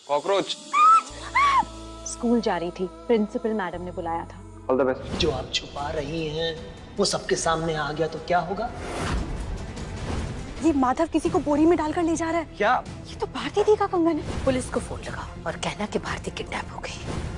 Cockroach. School जा रही थी, प्रिंसिपल मैडम ने बुलाया था। All the best. जो आप छुपा रही हैं वो सबके सामने आ गया तो क्या होगा? ये माधव किसी को बोरी में डालकर ले जा रहा है। क्या? ये तो भारती दी का कंगन है। पुलिस को फोन लगाओ और कहना कि भारती किडनैप हो गई।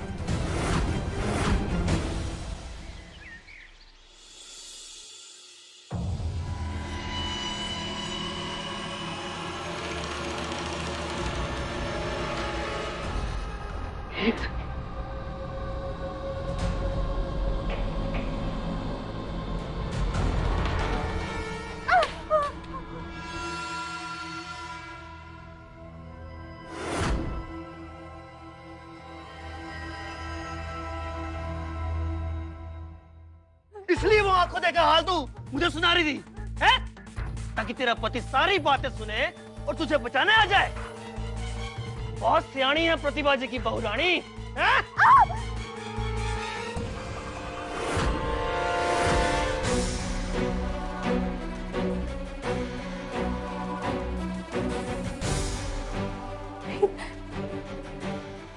इसलिए वो आंखों देखा हाल तू मुझे सुना रही थी, है? ताकि तेरा पति सारी बातें सुने और तुझे बचाने आ जाए। बहुत सियाणी है प्रतिभा जी की बहू रानी, है?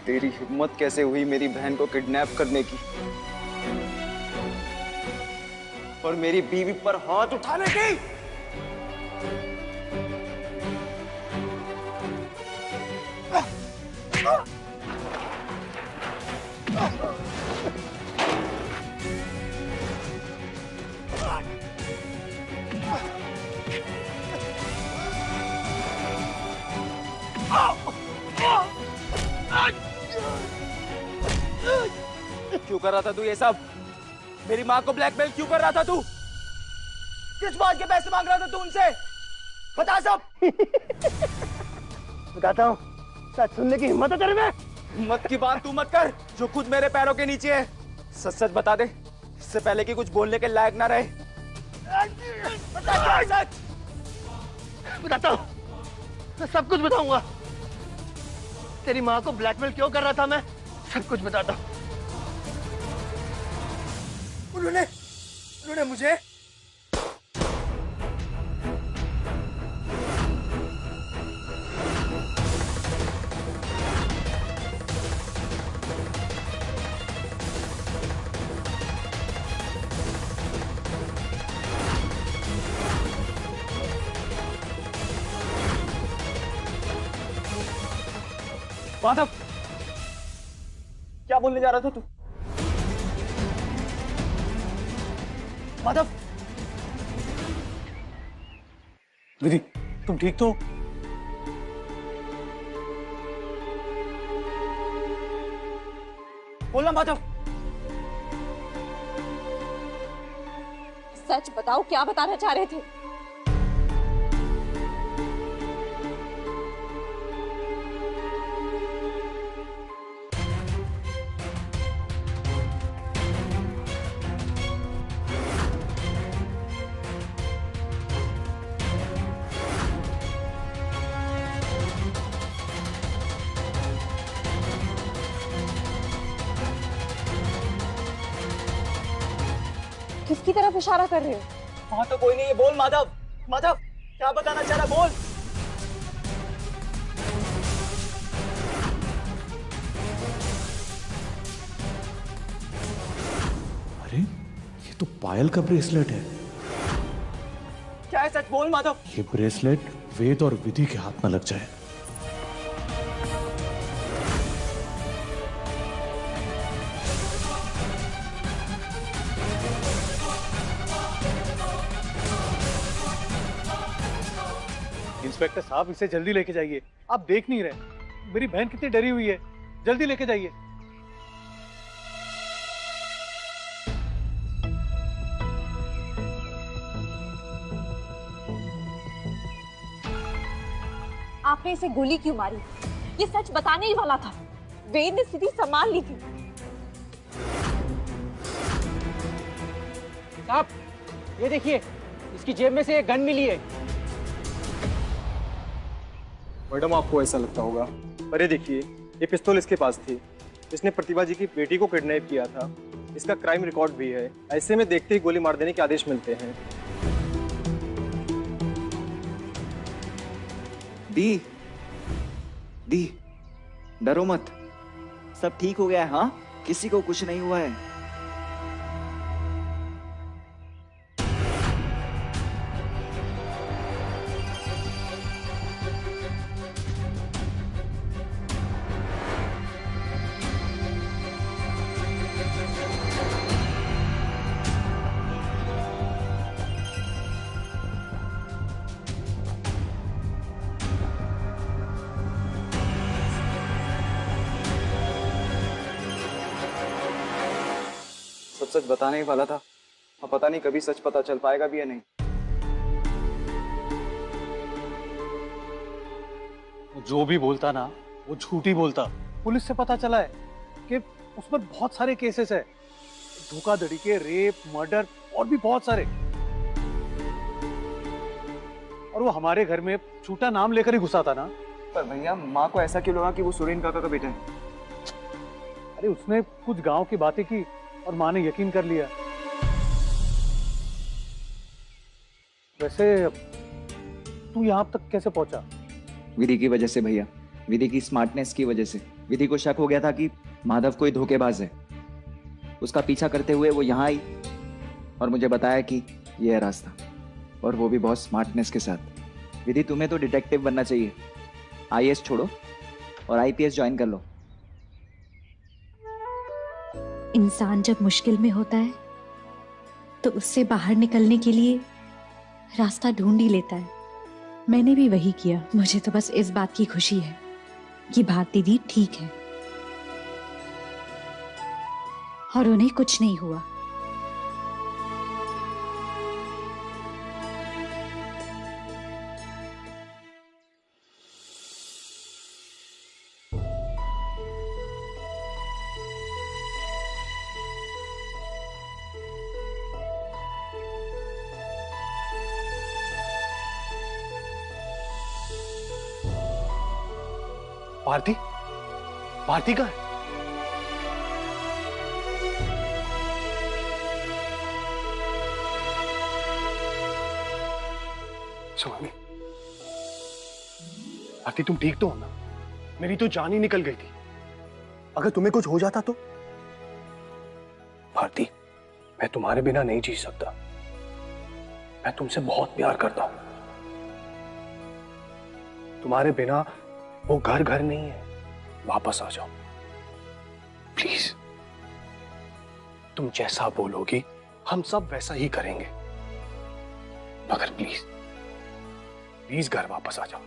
तेरी हिम्मत कैसे हुई मेरी बहन को किडनैप करने की और मेरी बीवी पर हाथ उठाने की? क्यों कर रहा था तू ये सब? मेरी माँ को ब्लैकमेल क्यों कर रहा था तू? किस बात के पैसे मांग रहा था तू उनसे? बता सब। बताता हूँ, सच सुनने की हिम्मत है तेरे में? हिम्मत की बात तू मत कर जो खुद मेरे पैरों के नीचे है। सच सच बता दे, इससे पहले कि कुछ बोलने के लायक ना रहे। बता क्या है सच? बताता हूँ, मैं सब कुछ बताऊंगा। तेरी माँ को ब्लैकमेल क्यों कर रहा था मैं सब कुछ बताता हूँ। उन्होंने मुझे माधव, क्या बोलने जा रहा था तू? माधव, विधि, तुम ठीक तो? बोलना माधव। सच बताओ, क्या बताना चाह रहे थे? किसकी तरफ इशारा कर रहे हो? वहां तो कोई नहीं है। बोल माधव, माधव क्या बताना चाह रहा? बोल। अरे ये तो पायल का ब्रेसलेट है। क्या है सच? बोल माधव। ये ब्रेसलेट वेद और विधि के हाथ में लग जाए। इंस्पेक्टर साहब, इसे जल्दी लेके जाइए। आप देख नहीं रहे मेरी बहन कितनी डरी हुई है। जल्दी लेके जाइए। आपने इसे गोली क्यों मारी? ये सच बताने ही वाला था। वेद ने स्थिति संभाल ली थी। साहब, ये देखिए, इसकी जेब में से एक गन मिली है। मैडम, आपको ऐसा लगता होगा, पर ये देखिए, ये पिस्तौल इसके पास थी। इसने प्रतिभा जी की बेटी को किडनैप किया था। इसका क्राइम रिकॉर्ड भी है। ऐसे में देखते ही गोली मार देने के आदेश मिलते हैं। डी डरो मत, सब ठीक हो गया है। हाँ, किसी को कुछ नहीं हुआ है। सब सच बताने ही वाला था, अब पता नहीं कभी सच पता चल पाएगा भी या नहीं। जो भी बोलता ना वो झूठ ही बोलता। पुलिस से पता चला है कि उस पर बहुत सारे केसेस है, धोखाधड़ी के, रेप, मर्डर और भी बहुत सारे। और वो हमारे घर में झूठा नाम लेकर ही घुसा था ना। पर भैया माँ को ऐसा क्यों लगा कि वो सुरेन काका का बेटा है? अरे उसने कुछ गांव की बातें की और माँ ने यकीन कर लिया। वैसे तू यहाँ तक कैसे पहुंचा? विधि की वजह से भैया, विधि की स्मार्टनेस की वजह से। विधि को शक हो गया था कि माधव कोई धोखेबाज है। उसका पीछा करते हुए वो यहाँ आई और मुझे बताया कि ये है रास्ता, और वो भी बहुत स्मार्टनेस के साथ। विधि तुम्हें तो डिटेक्टिव बनना चाहिए। आईएएस छोड़ो और आईपीएस ज्वाइन कर लो। इंसान जब मुश्किल में होता है तो उससे बाहर निकलने के लिए रास्ता ढूंढ ही लेता है। मैंने भी वही किया। मुझे तो बस इस बात की खुशी है कि भारती दी ठीक है और उन्हें कुछ नहीं हुआ। भारती, भारती कहाँ है? स्वामी, भारती तुम ठीक तो हो ना? मेरी तो जान ही निकल गई थी। अगर तुम्हें कुछ हो जाता तो? भारती, मैं तुम्हारे बिना नहीं जी सकता। मैं तुमसे बहुत प्यार करता हूं। तुम्हारे बिना वो घर घर नहीं है। वापस आ जाओ प्लीज। तुम जैसा बोलोगी हम सब वैसा ही करेंगे, मगर प्लीज प्लीज घर वापस आ जाओ।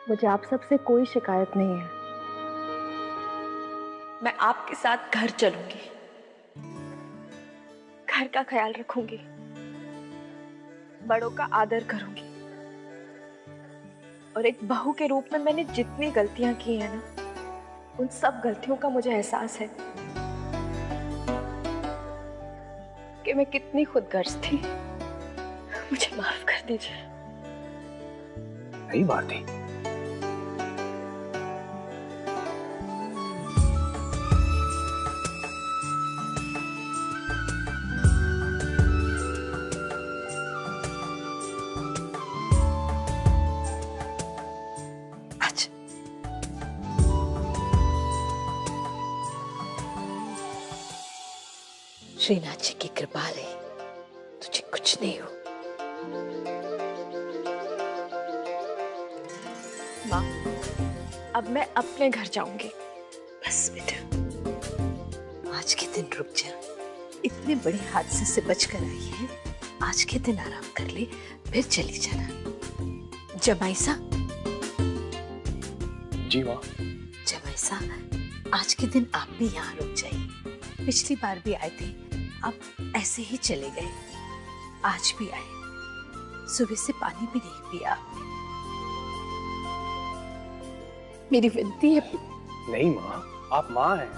मुझे आप सबसे कोई शिकायत नहीं है। मैं आपके साथ घर चलूंगी, घर का ख्याल रखूंगी, बड़ों का आदर करूंगी, और एक बहू के रूप में मैंने जितनी गलतियां की हैं ना, उन सब गलतियों का मुझे एहसास है कि मैं कितनी खुदगर्ज थी। मुझे माफ कर दीजिए। नहीं भारती, श्रीनाथ जी की कृपा है, तुझे कुछ नहीं हो। माँ, अब मैं अपने घर जाऊंगी। बस बेटा, आज के दिन रुक जा। इतने बड़े हादसे से बचकर आई है, आज के दिन आराम कर ले, फिर चली जाना। जमाई सा। जी माँ। जमाई सा, आज के दिन आप भी यहाँ रुक जाइए। पिछली बार भी आए थे, अब ऐसे ही चले गए। आज भी आए, सुबह से पानी भी नहीं पिया आपने। मेरी विनती है। नहीं माँ, आप माँ हैं,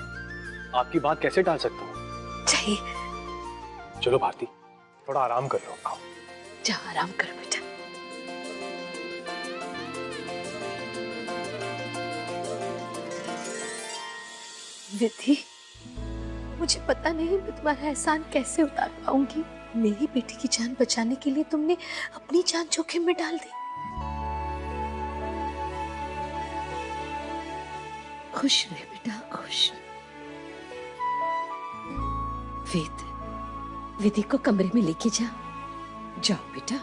आपकी बात कैसे टाल सकता हूँ? चाहिए। चलो भारती, थोड़ा आराम कर लो। आओ जाओ, आराम करो बेटा। विधि, मुझे पता नहीं मैं तुम्हारा एहसान कैसे उतार पाऊंगी। मेरी बेटी की जान बचाने के लिए तुमने अपनी जान जोखिम में डाल दी। खुश रहे बेटा, खुश। विधि को कमरे में लेके जाओ बेटा,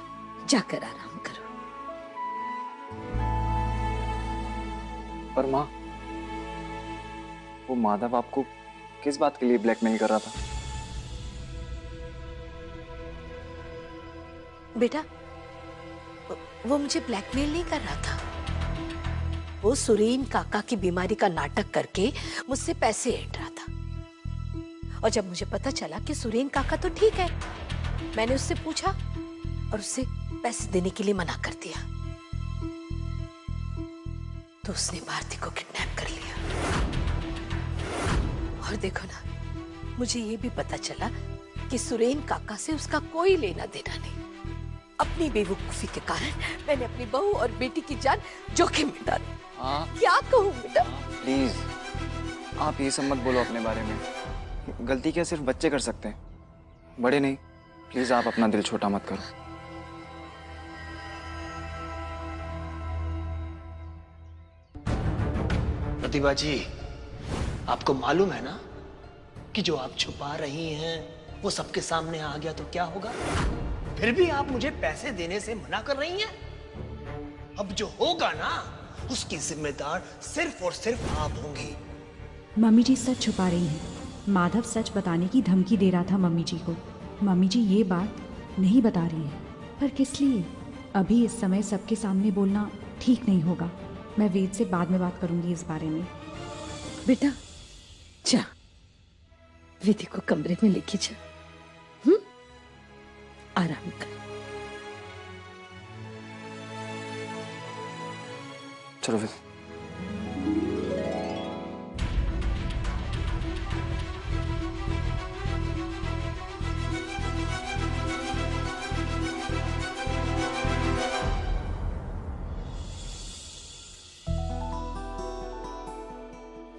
जाकर आराम करो। पर माँ, वो माधव आपको किस बात के लिए ब्लैकमेल कर रहा था? बेटा, वो मुझे ब्लैकमेल नहीं कर रहा था। वो सुरेन काका की बीमारी का नाटक करके मुझसे पैसे ऐंठ रहा था। और जब मुझे पता चला कि सुरेन काका तो ठीक है, मैंने उससे पूछा और उससे पैसे देने के लिए मना कर दिया। तो उसने भारती को किडनैप कर लिया। और देखो ना, मुझे ये भी पता चला कि सुरेन काका से उसका कोई लेना देना नहीं। अपनी बेवकूफी के कारण मैंने अपनी बहू और बेटी की जान जोखिम में डाली। क्या कहूँ बेटा? प्लीज, आप ये सब मत बोलो अपने बारे में। गलती क्या सिर्फ बच्चे कर सकते हैं, बड़े नहीं। प्लीज आप अपना दिल छोटा मत करो। प्रतिभा जी, आपको मालूम है ना कि जो आप छुपा रही हैं वो सबके सामने आ गया तो क्या होगा? फिर भी आप मुझे पैसे देने से मना कर रही हैं। अब जो होगा ना, उसकी जिम्मेदार सिर्फ और सिर्फ आप होंगी। मम्मी जी सच छुपा रही हैं। माधव सच बताने की धमकी दे रहा था मम्मी जी को। मम्मी जी ये बात नहीं बता रही हैं, पर किस लिए? अभी इस समय सबके सामने बोलना ठीक नहीं होगा। मैं वेद से बाद में बात करूंगी इस बारे में। बेटा जा, विधि को कमरे में लेके जा। आराम कर। चलो फिर।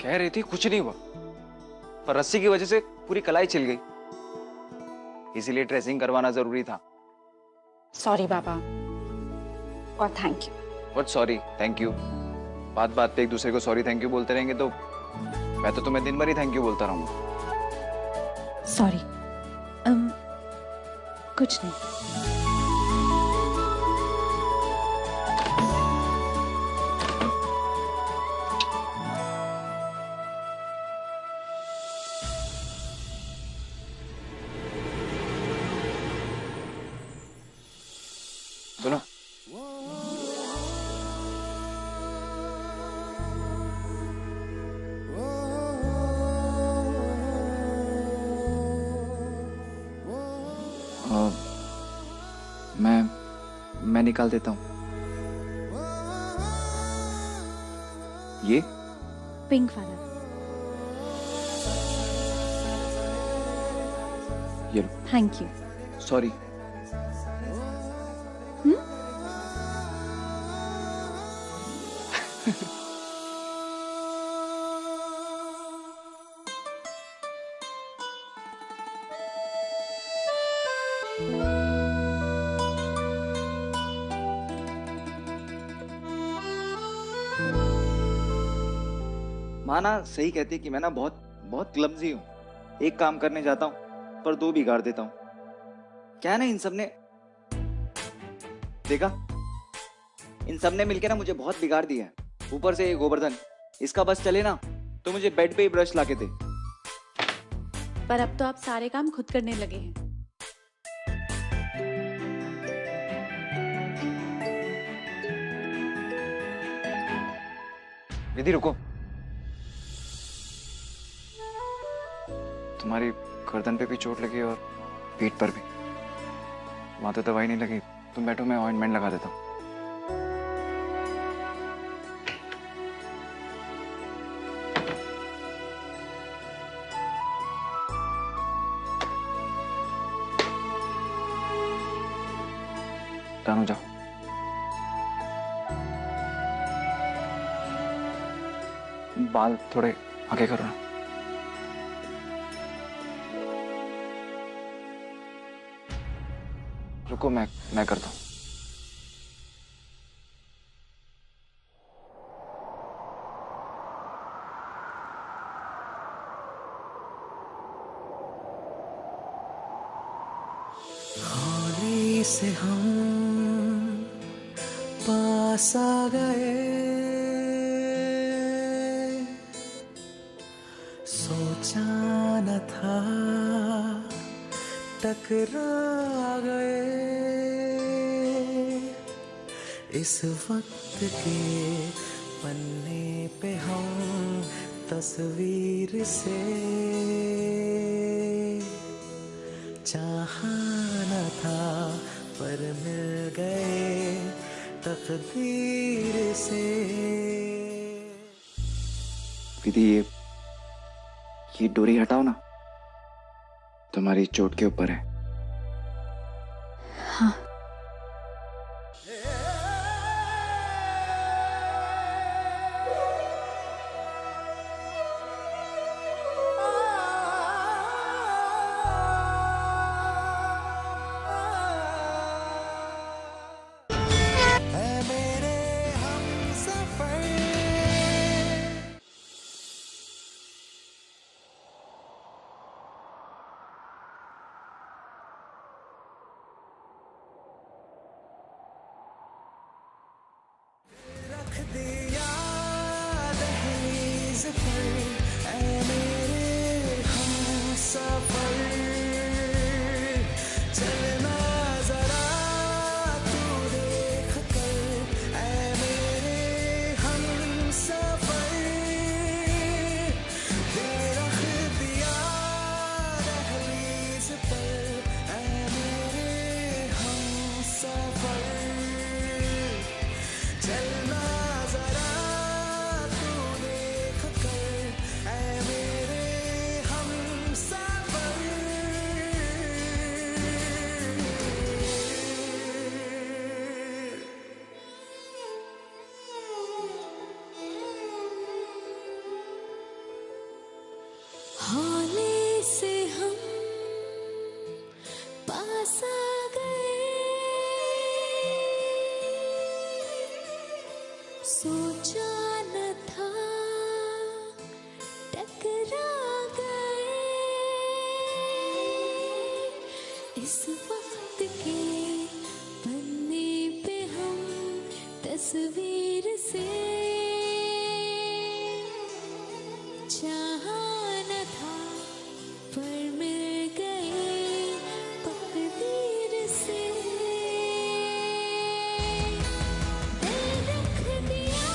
कह रही थी कुछ नहीं हुआ, पर रस्सी की वजह से पूरी कलाई छिल गई, इसीलिए ड्रेसिंग करवाना जरूरी था। सॉरी बाबा, और thank you. What sorry thank you? बात बात पे एक दूसरे को सॉरी थैंक यू बोलते रहेंगे तो मैं तो तुम्हें दिन भर ही थैंक यू बोलता रहूंगा। सॉरी, कुछ नहीं। सुनो, मैं निकाल देता हूँ। ये पिंक वाला। ये लो। Thank you. सॉरी। माँ ना सही कहती है कि मैं ना बहुत क्लमजी हूँ। एक काम करने जाता हूँ पर दो बिगाड़ देता हूँ। क्या है ना, इन सब ने देखा, इन सब ने मिलकर ना मुझे बहुत बिगाड़ दिया है। ऊपर से ये गोवर्धन, इसका बस चले ना तो मुझे बेड पे ही ब्रश लाके दे। पर अब तो आप सारे काम खुद करने लगे हैं। विधि रुको, तुम्हारी गर्दन पे भी चोट लगी और पीठ पर भी। वहां तो दवाई नहीं लगी, तुम बैठो, मैं ऑइंटमेंट लगा देता हूँ। तानू जाओ। बाल थोड़े आगे करो ना। रुको, मैं करता हूँ। होली से हम पास आ गए, सोचा न था टकरा गए, इस वक्त के पन्ने पे हम तस्वीर से चाहा न था पर मिल गए तकदीर से। विधि, ये डोरी हटाओ ना, तुम्हारी चोट के ऊपर है। हाँ। होली से हम पास आ गए, सोचा न था टकरा गए, इस वक्त के पन्ने पे हम तस्वीर से चाहा न था पर मिल गए तकदीर से। दिल रख दिया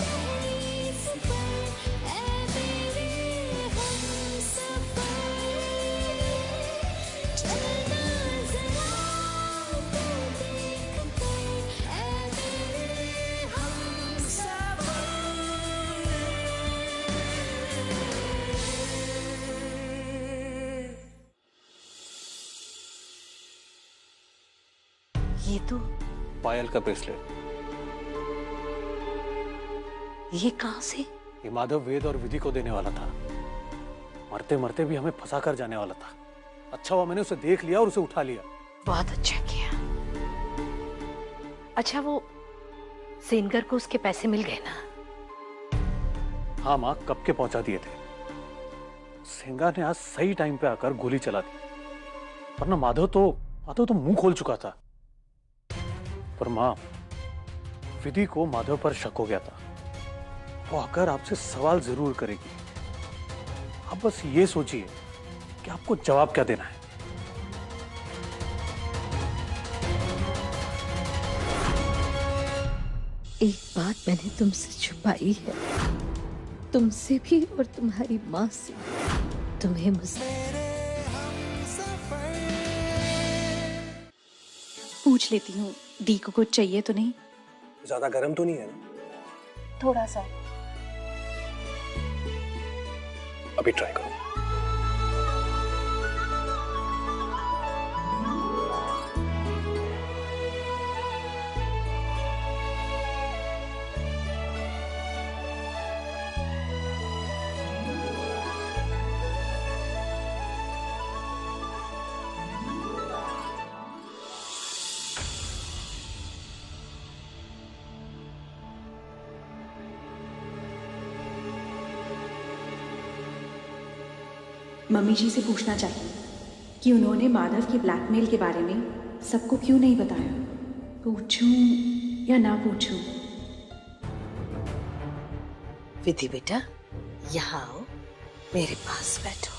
दहलीज पर, ऐ मेरे हमसफर, चलना जरा तू देख कर, ऐ मेरे हमसफर। ये तो पायल का ब्रेसलेट। ये कहां से? ये माधव वेद और विधि को देने वाला था। मरते मरते भी हमें फंसा कर जाने वाला था। अच्छा हुआ मैंने उसे देख लिया और उसे उठा लिया। बहुत अच्छा किया। अच्छा, वो सेनगर को उसके पैसे मिल गए ना? हाँ माँ, कब के पहुंचा दिए थे। सेंगा ने आज सही टाइम पे आकर गोली चला दी, वरना माधव तो मुंह खोल चुका था। पर माँ, विधि को माधव पर शक हो गया था। वो आकर आपसे सवाल जरूर करेगी। आप बस ये सोचिए कि आपको जवाब क्या देना है। एक बात मैंने तुमसे छुपाई है, तुमसे भी और तुम्हारी माँ से। तुम्हें मुझसे पूछ लेती हूँ, दी को कुछ चाहिए तो नहीं? ज्यादा गर्म तो नहीं है ना? थोड़ा सा। अभी ट्राई करो। मम्मी जी से पूछना चाहिए कि उन्होंने माधव के ब्लैकमेल के बारे में सबको क्यों नहीं बताया। पूछूं या ना पूछूं? विधि बेटा, यहाँ आओ, मेरे पास बैठो।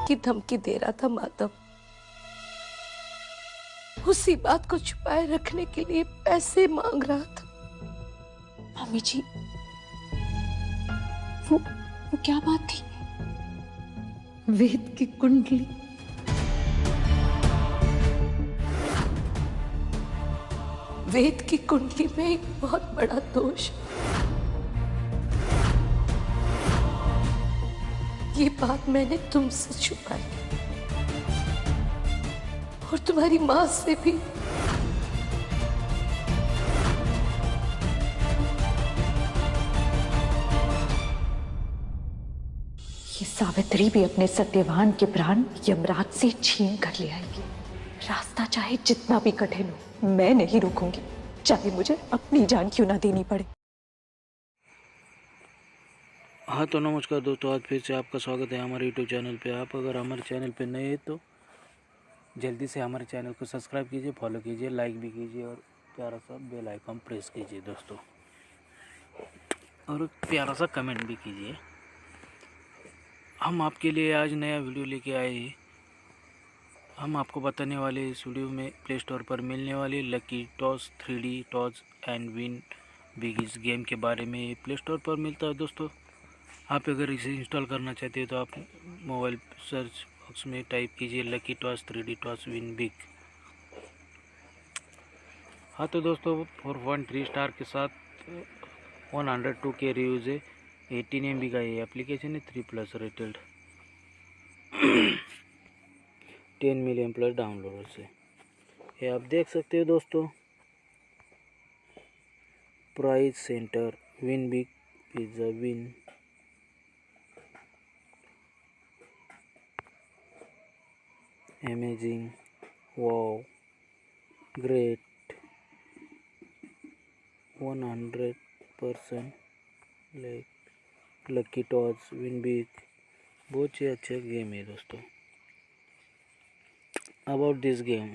की धमकी दे रहा था माधव, उसी बात को छुपाए रखने के लिए पैसे मांग रहा था। मम्मी जी, वो क्या बात थी? वेद की कुंडली। वेद की कुंडली में एक बहुत बड़ा दोष। ये बात मैंने तुमसे छुपाई और तुम्हारी मां से भी। ये सावित्री भी अपने सत्यवान के प्राण यमराज से छीन कर ले आएगी। रास्ता चाहे जितना भी कठिन हो, मैं नहीं रुकूंगी, चाहे मुझे अपनी जान क्यों ना देनी पड़े। हाँ तो नमस्कार दोस्तों, आज फिर से आपका स्वागत है हमारे यूट्यूब चैनल पे। आप अगर हमारे चैनल पे नए हैं तो जल्दी से हमारे चैनल को सब्सक्राइब कीजिए, फॉलो कीजिए, लाइक भी कीजिए और प्यारा सा बेल आइकन प्रेस कीजिए दोस्तों, और प्यारा सा कमेंट भी कीजिए। हम आपके लिए आज नया वीडियो लेके आए हैं। हम आपको बताने वाले इस वीडियो में प्ले स्टोर पर मिलने वाले lucky toss 3D toss and win बिगीज game के बारे में। प्ले स्टोर पर मिलता है दोस्तों। आप अगर इसे इंस्टॉल करना चाहते हैं तो आप मोबाइल सर्च बॉक्स में टाइप कीजिए lucky toss 3D toss win big. हाँ तो दोस्तों 4.3 स्टार के साथ 102 के रिव्यूज़ है। 18 MB का ये एप्लीकेशन है, 3+ रेटेड, 10 मिलियन प्लस डाउनलोडर्स है। ये आप देख सकते हो दोस्तों। Price centre, win big, pizza win, amazing, wow, great, 100% lucky toss, win big, बहुत ही अच्छा गेम है दोस्तों। About this game,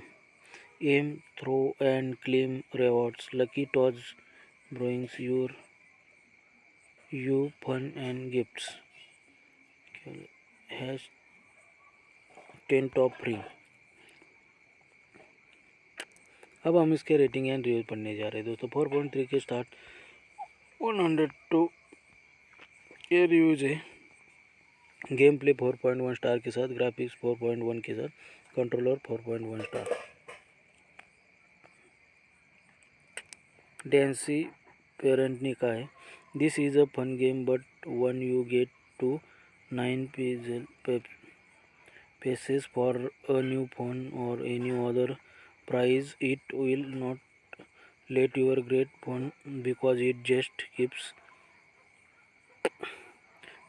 aim, throw and claim rewards. Lucky toss brings you fun and gifts. Has 10 top free. अब हम इसके rating and review पढ़ने जा रहे हैं दोस्तों। 4.3 के स्टार्ट, 102 के रिव्यूज है। गेम प्ले 4.1 स्टार के साथ, ग्राफिक्स 4.1 के साथ, कंट्रोलर 4.1 स्टार। डेंसी पेरेंटनी का है। This is a fun game but when you get to 9 pieces for a new phone or any other prize. It will not let your great phone because it just keeps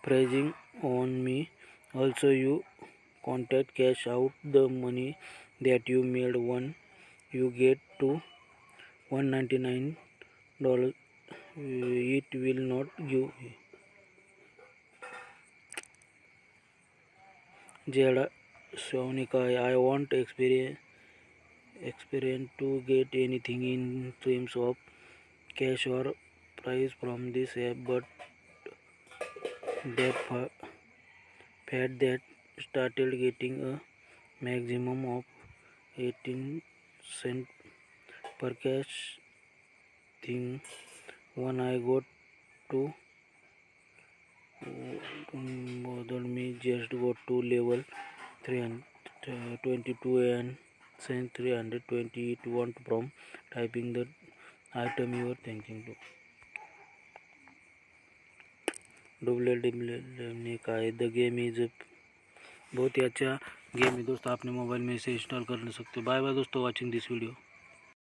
praising on me. Also you contact cash out the money that you made when you get to $199. It will not give Jada Sonika. I want experience to get anything in terms of cash or price from this app, but that fad that started getting a maximum of 18 cents per cash thing when I got to bother me. Just go to level 322 and send 320 it want from typing the item you are thinking to. डुप्ले का है। The game is बहुत ही अच्छा game है दोस्तों। आपने mobile में इसे इंस्टॉल कर सकते हो। बाय बाय दोस्तों, वॉचिंग दिस वीडियो।